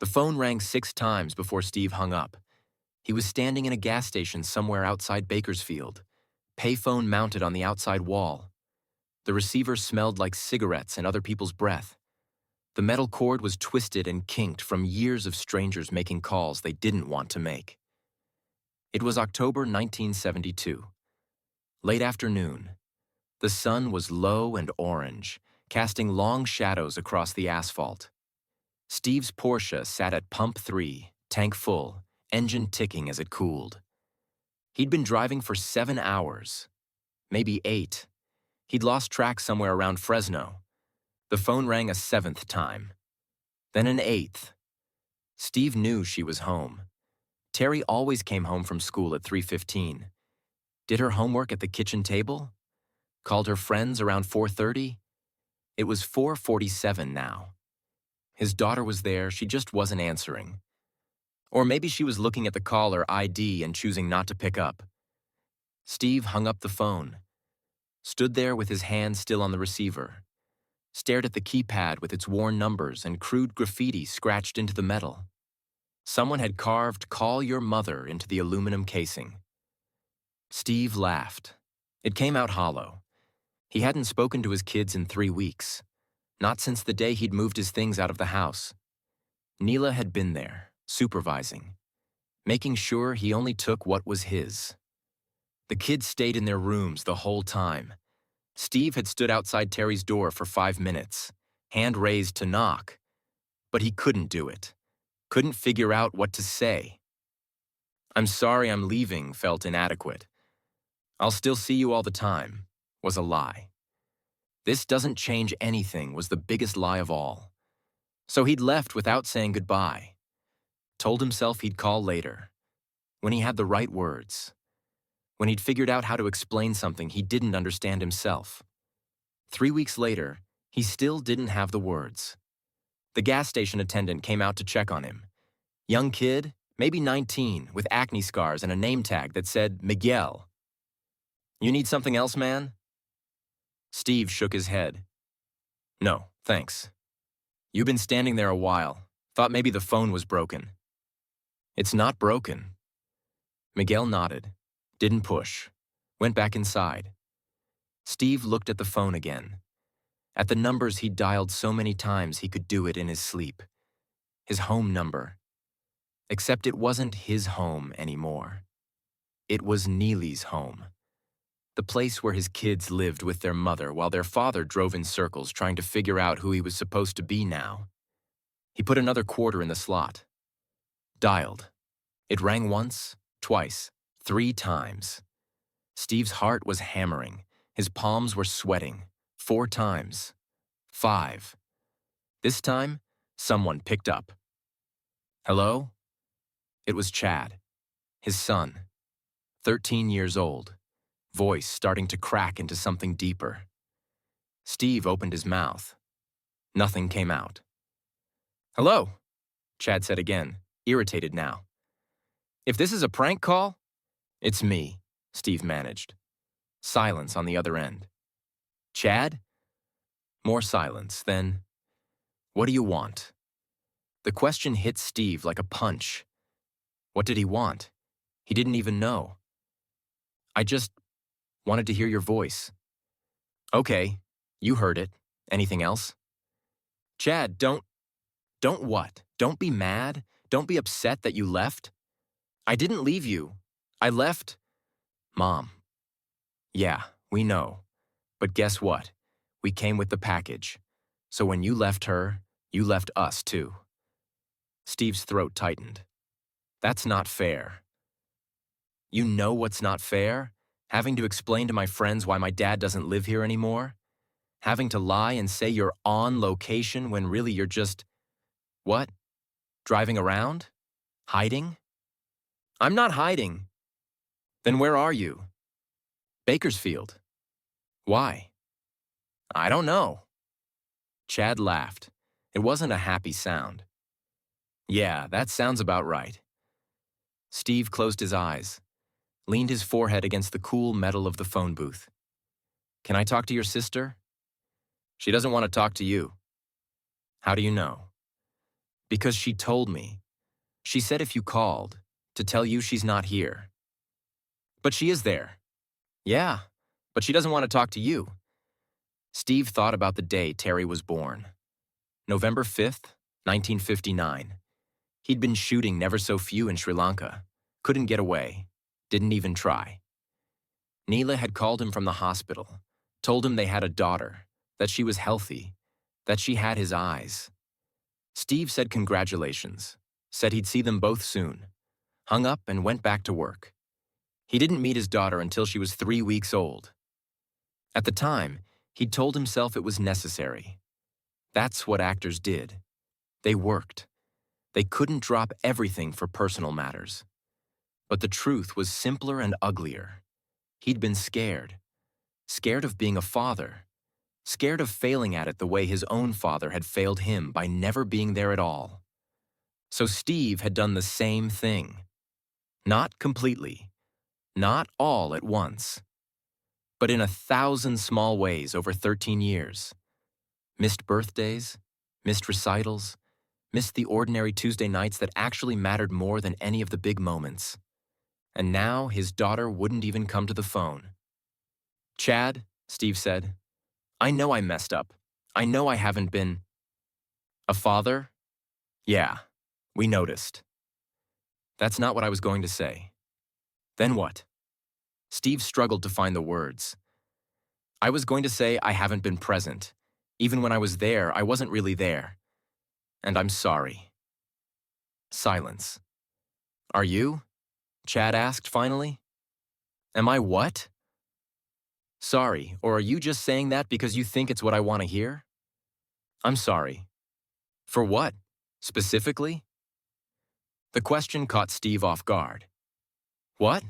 The phone rang 6 times before Steve hung up. He was standing in a gas station somewhere outside Bakersfield, payphone mounted on the outside wall. The receiver smelled like cigarettes and other people's breath. The metal cord was twisted and kinked from years of strangers making calls they didn't want to make. It was October 1972. Late afternoon. The sun was low and orange, casting long shadows across the asphalt. Steve's Porsche sat at pump 3, tank full, engine ticking as it cooled. He'd been driving for 7 hours, maybe 8. He'd lost track somewhere around Fresno. The phone rang a 7th time, then an 8th. Steve knew she was home. Terry always came home from school at 3:15. Did her homework at the kitchen table? Called her friends around 4:30? It was 4:47 now. His daughter was there, she just wasn't answering. Or maybe she was looking at the caller ID and choosing not to pick up. Steve hung up the phone, stood there with his hand still on the receiver, stared at the keypad with its worn numbers and crude graffiti scratched into the metal. Someone had carved "Call Your Mother" into the aluminum casing. Steve laughed. It came out hollow. He hadn't spoken to his kids in 3 weeks, not since the day he'd moved his things out of the house. Neela had been there, supervising, making sure he only took what was his. The kids stayed in their rooms the whole time. Steve had stood outside Terry's door for 5 minutes, hand raised to knock, but he couldn't do it, couldn't figure out what to say. "I'm sorry I'm leaving" felt inadequate. "I'll still see you all the time" was a lie. "This doesn't change anything" was the biggest lie of all. So he'd left without saying goodbye. Told himself he'd call later, when he had the right words, when he'd figured out how to explain something he didn't understand himself. 3 weeks later, he still didn't have the words. The gas station attendant came out to check on him. Young kid, maybe 19, with acne scars and a name tag that said Miguel. "You need something else, man?" Steve shook his head. "No, thanks. You've been standing there a while. Thought maybe the phone was broken." "It's not broken." Miguel nodded, didn't push, went back inside. Steve looked at the phone again, at the numbers he'd dialed so many times he could do it in his sleep. His home number. Except it wasn't his home anymore. It was Neely's home. The place where his kids lived with their mother while their father drove in circles trying to figure out who he was supposed to be now. He put another quarter in the slot. Dialed. It rang once, twice, 3 times. Steve's heart was hammering. His palms were sweating. 4 times. 5. This time, someone picked up. "Hello?" It was Chad, his son, 13 years old. Voice starting to crack into something deeper. Steve opened his mouth. Nothing came out. "Hello," Chad said again, irritated now. "If this is a prank call?" "It's me," Steve managed. Silence on the other end. "Chad?" More silence, then, "What do you want?" The question hit Steve like a punch. What did he want? He didn't even know. "I just wanted to hear your voice." "Okay, you heard it. Anything else?" "Chad, don't what? Don't be mad? Don't be upset that you left?" "I didn't leave you. I left Mom." "Yeah, we know. But guess what? We came with the package. So when you left her, you left us too." Steve's throat tightened. "That's not fair." "You know what's not fair? Having to explain to my friends why my dad doesn't live here anymore? Having to lie and say you're on location when really you're just, what? Driving around? Hiding?" "I'm not hiding." "Then where are you?" "Bakersfield." "Why?" "I don't know." Chad laughed. It wasn't a happy sound. "Yeah, that sounds about right." Steve closed his eyes, leaned his forehead against the cool metal of the phone booth. "Can I talk to your sister?" "She doesn't want to talk to you." "How do you know?" Because she told me. She said if you called, to tell you she's not here. But she is there. Yeah, but she doesn't want to talk to you. Steve thought about the day Terry was born. November 5th, 1959. He'd been shooting never so few in Sri Lanka. Couldn't get away. Didn't even try. Neela had called him from the hospital, told him they had a daughter, that she was healthy, that she had his eyes. Steve said congratulations, said he'd see them both soon, hung up and went back to work. He didn't meet his daughter until she was 3 weeks old. At the time, he'd told himself it was necessary. That's what actors did. They worked. They couldn't drop everything for personal matters. But the truth was simpler and uglier. He'd been scared. Scared of being a father. Scared of failing at it the way his own father had failed him by never being there at all. So Steve had done the same thing. Not completely. Not all at once. But in 1,000 small ways over 13 years. Missed birthdays, missed recitals, missed the ordinary Tuesday nights that actually mattered more than any of the big moments. And now his daughter wouldn't even come to the phone. Chad, Steve said, I know I messed up. I know I haven't been a father. Yeah, we noticed. That's not what I was going to say. Then what? Steve struggled to find the words. I was going to say I haven't been present. Even when I was there, I wasn't really there. And I'm sorry. Silence. Are you? Chad asked finally. Am I what? Sorry, or are you just saying that because you think it's what I want to hear? I'm sorry. For what? Specifically? The question caught Steve off guard. What?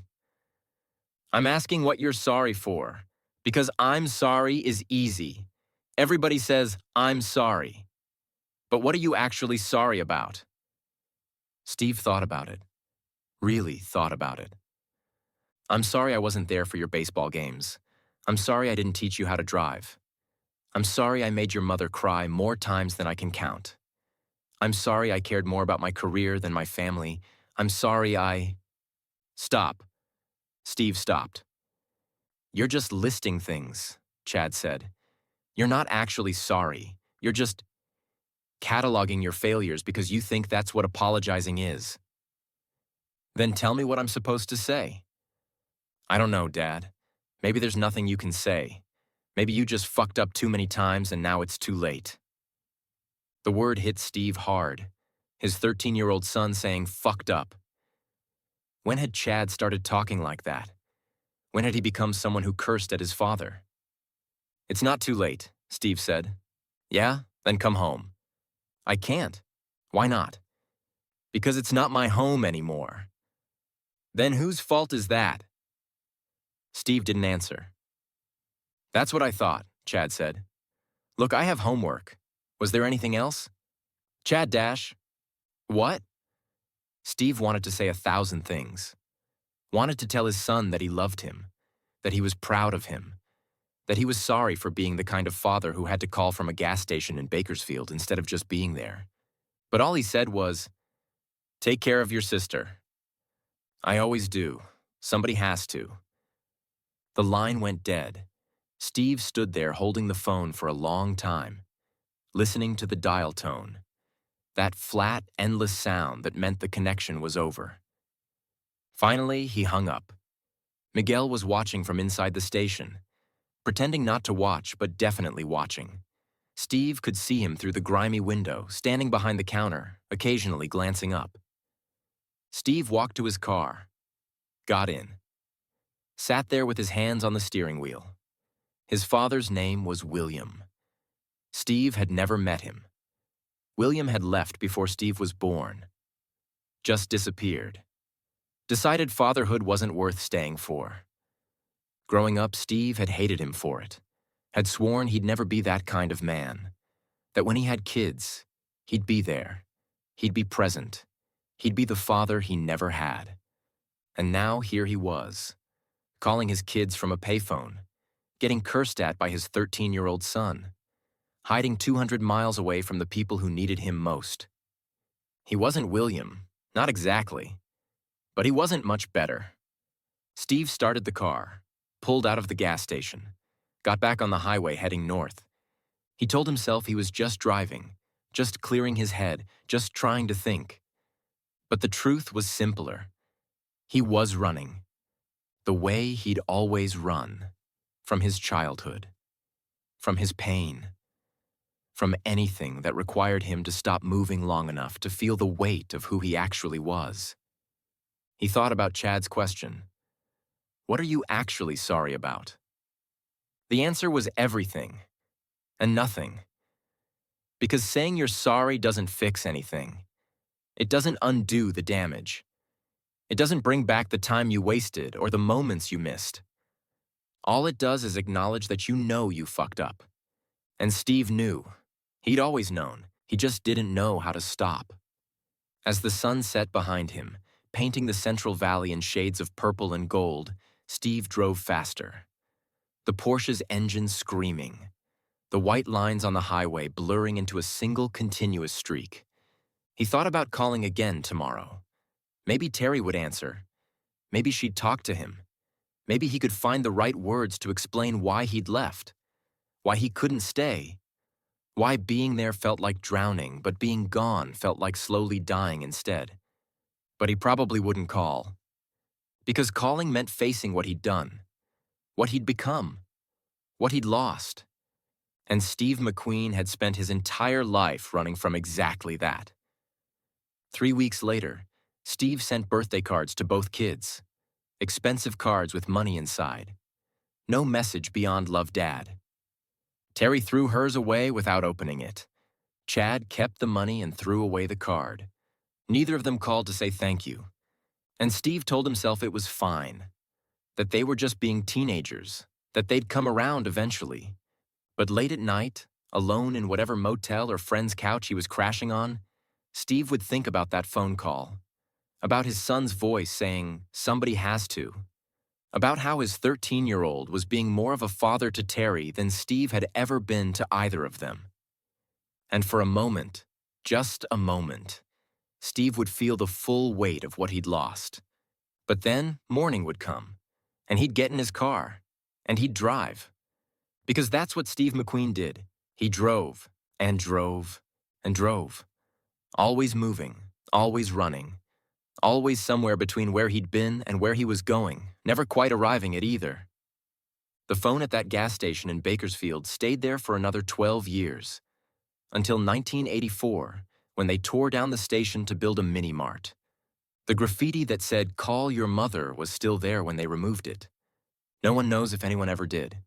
I'm asking what you're sorry for. Because I'm sorry is easy. Everybody says, I'm sorry. But what are you actually sorry about? Steve thought about it. Really thought about it. I'm sorry I wasn't there for your baseball games. I'm sorry I didn't teach you how to drive. I'm sorry I made your mother cry more times than I can count. I'm sorry I cared more about my career than my family. I'm sorry I... Stop. Steve stopped. You're just listing things, Chad said. You're not actually sorry. You're just cataloging your failures because you think that's what apologizing is. Then tell me what I'm supposed to say. I don't know, Dad. Maybe there's nothing you can say. Maybe you just fucked up too many times and now it's too late. The word hit Steve hard. His 13-year-old son saying fucked up. When had Chad started talking like that? When had he become someone who cursed at his father? It's not too late, Steve said. Yeah? Then come home. I can't. Why not? Because it's not my home anymore. Then whose fault is that? Steve didn't answer. That's what I thought, Chad said. Look, I have homework. Was there anything else? Chad dash. What? Steve wanted to say 1,000 things. Wanted to tell his son that he loved him, that he was proud of him, that he was sorry for being the kind of father who had to call from a gas station in Bakersfield instead of just being there. But all he said was, take care of your sister. I always do. Somebody has to. The line went dead. Steve stood there holding the phone for a long time, listening to the dial tone, that flat, endless sound that meant the connection was over. Finally, he hung up. Miguel was watching from inside the station, pretending not to watch, but definitely watching. Steve could see him through the grimy window, standing behind the counter, occasionally glancing up. Steve walked to his car, got in, sat there with his hands on the steering wheel. His father's name was William. Steve had never met him. William had left before Steve was born. Just disappeared. Decided fatherhood wasn't worth staying for. Growing up, Steve had hated him for it. Had sworn he'd never be that kind of man. That when he had kids, he'd be there. He'd be present. He'd be the father he never had. And now here he was, calling his kids from a payphone, getting cursed at by his 13-year-old son, hiding 200 miles away from the people who needed him most. He wasn't William, not exactly, but he wasn't much better. Steve started the car, pulled out of the gas station, got back on the highway heading north. He told himself he was just driving, just clearing his head, just trying to think. But the truth was simpler. He was running, the way he'd always run, from his childhood, from his pain, from anything that required him to stop moving long enough to feel the weight of who he actually was. He thought about Chad's question. What are you actually sorry about? The answer was everything and nothing. Because saying you're sorry doesn't fix anything. It doesn't undo the damage. It doesn't bring back the time you wasted or the moments you missed. All it does is acknowledge that you know you fucked up. And Steve knew. He'd always known. He just didn't know how to stop. As the sun set behind him, painting the Central Valley in shades of purple and gold, Steve drove faster. The Porsche's engine screaming, the white lines on the highway blurring into a single continuous streak. He thought about calling again tomorrow. Maybe Terry would answer. Maybe she'd talk to him. Maybe he could find the right words to explain why he'd left, why he couldn't stay, why being there felt like drowning, but being gone felt like slowly dying instead. But he probably wouldn't call. Because calling meant facing what he'd done, what he'd become, what he'd lost. And Steve McQueen had spent his entire life running from exactly that. 3 weeks later, Steve sent birthday cards to both kids. Expensive cards with money inside. No message beyond "Love, Dad." Terry threw hers away without opening it. Chad kept the money and threw away the card. Neither of them called to say thank you. And Steve told himself it was fine, that they were just being teenagers, that they'd come around eventually. But late at night, alone in whatever motel or friend's couch he was crashing on, Steve would think about that phone call, about his son's voice saying, "Somebody has to," about how his 13-year-old was being more of a father to Terry than Steve had ever been to either of them. And for a moment, just a moment, Steve would feel the full weight of what he'd lost. But then morning would come, and he'd get in his car, and he'd drive. Because that's what Steve McQueen did. He drove, and drove, and drove. Always moving, always running, always somewhere between where he'd been and where he was going, never quite arriving at either. The phone at that gas station in Bakersfield stayed there for another 12 years, until 1984, when they tore down the station to build a mini-mart. The graffiti that said "Call your mother" was still there when they removed it. No one knows if anyone ever did.